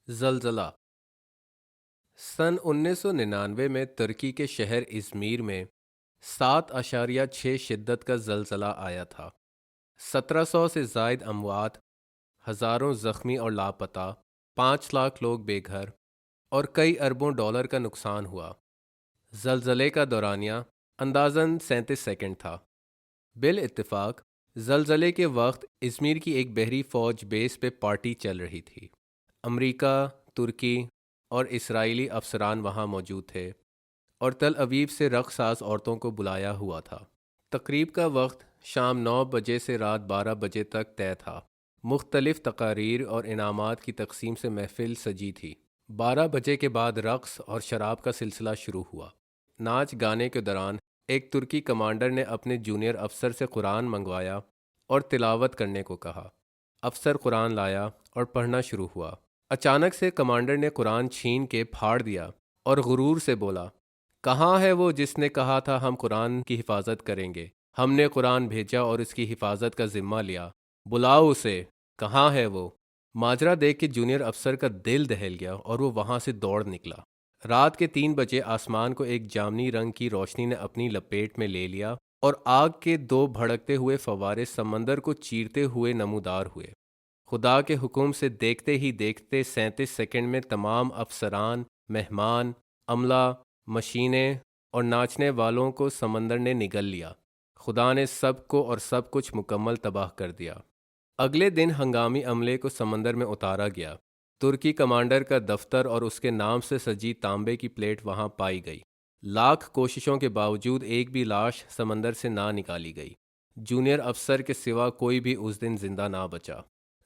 زلزلہ سن 1999 میں ترکی کے شہر ازمیر میں 7.6 شدت کا زلزلہ آیا تھا۔ 1700 سے زائد اموات، ہزاروں زخمی اور لاپتہ، 5 لاکھ لوگ بے گھر اور کئی اربوں ڈالر کا نقصان ہوا۔ زلزلے کا دورانیہ اندازاً 37 سیکنڈ تھا۔ بالاتفاق زلزلے کے وقت ازمیر کی ایک بحری فوج بیس پہ پارٹی چل رہی تھی۔ امریکہ، ترکی اور اسرائیلی افسران وہاں موجود تھے اور تل ابیب سے رقص ساز عورتوں کو بلایا ہوا تھا۔ تقریب کا وقت شام 9 بجے سے رات 12 بجے تک طے تھا۔ مختلف تقاریر اور انعامات کی تقسیم سے محفل سجی تھی۔ 12 بجے کے بعد رقص اور شراب کا سلسلہ شروع ہوا۔ ناچ گانے کے دوران ایک ترکی کمانڈر نے اپنے جونیئر افسر سے قرآن منگوایا اور تلاوت کرنے کو کہا۔ افسر قرآن لایا اور پڑھنا شروع ہوا۔ اچانک سے کمانڈر نے قرآن چھین کے پھاڑ دیا اور غرور سے بولا، کہاں ہے وہ جس نے کہا تھا ہم قرآن کی حفاظت کریں گے؟ ہم نے قرآن بھیجا اور اس کی حفاظت کا ذمہ لیا، بلاؤ اسے، کہاں ہے وہ؟ ماجرا دیکھ کے جونیئر افسر کا دل دہل گیا اور وہ وہاں سے دوڑ نکلا۔ رات کے 3 بجے آسمان کو ایک جامنی رنگ کی روشنی نے اپنی لپیٹ میں لے لیا اور آگ کے 2 بھڑکتے ہوئے فوارے سمندر کو چیرتے ہوئے نمودار ہوئے۔ خدا کے حکم سے دیکھتے ہی دیکھتے 37 سیکنڈ میں تمام افسران، مہمان، عملہ، مشینیں اور ناچنے والوں کو سمندر نے نگل لیا۔ خدا نے سب کو اور سب کچھ مکمل تباہ کر دیا۔ اگلے دن ہنگامی عملے کو سمندر میں اتارا گیا۔ ترکی کمانڈر کا دفتر اور اس کے نام سے سجی تانبے کی پلیٹ وہاں پائی گئی۔ لاکھ کوششوں کے باوجود ایک بھی لاش سمندر سے نہ نکالی گئی۔ جونیئر افسر کے سوا کوئی بھی اس دن زندہ نہ بچا۔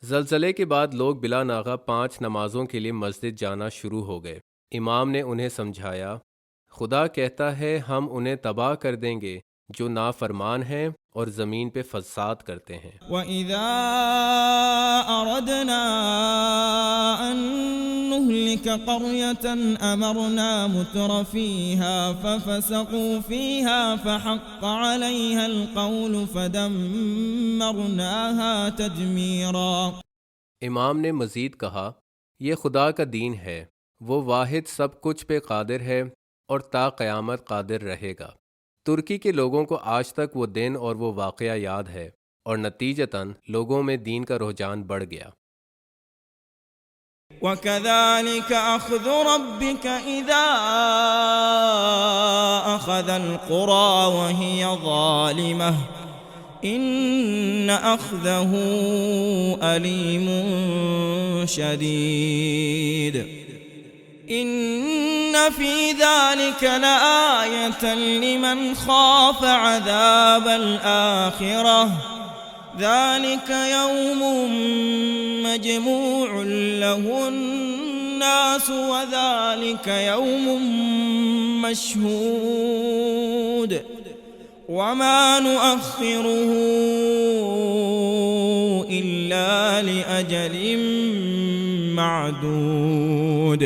زلزلے کے بعد لوگ بلا ناغہ 5 نمازوں کے لیے مسجد جانا شروع ہو گئے۔ امام نے انہیں سمجھایا، خدا کہتا ہے ہم انہیں تباہ کر دیں گے جو نافرمان ہیں اور زمین پہ فساد کرتے ہیں۔ وَإِذَا أَرَدْنَا أَن نُهْلِكَ قَرْيَةً أَمَرْنَا مُتْرَ فِيهَا فَفَسَقُوا فِيهَا فَحَقَّ عَلَيْهَا الْقَوْلُ فَدَمَّرْنَاهَا تَدْمِيرًا۔ امام نے مزید کہا، یہ خدا کا دین ہے، وہ واحد سب کچھ پہ قادر ہے اور تا قیامت قادر رہے گا۔ ترکی کے لوگوں کو آج تک وہ دن اور وہ واقعہ یاد ہے اور نتیجتاً لوگوں میں دین کا رجحان بڑھ گیا۔ وَكَذَلِكَ أَخْذُ رَبِّكَ إِذَا أَخَذَ الْقُرَى وَهِيَ ظَالِمَةٌ إِنَّ أَخْذَهُ أَلِيمٌ شَدِيدٌ۔ إِنَّ فِي ذَلِكَ لَآيَةً لِمَنْ خَافَ عَذَابَ الْآخِرَةِ ذَلِكَ يَوْمٌ مَجْمُوعٌ لَهُ النَّاسُ وَذَلِكَ يَوْمٌ مَشْهُودٌ وَمَا نُؤَخِّرُهُ إِلَّا لِأَجَلٍ مَّعْدُودٍ۔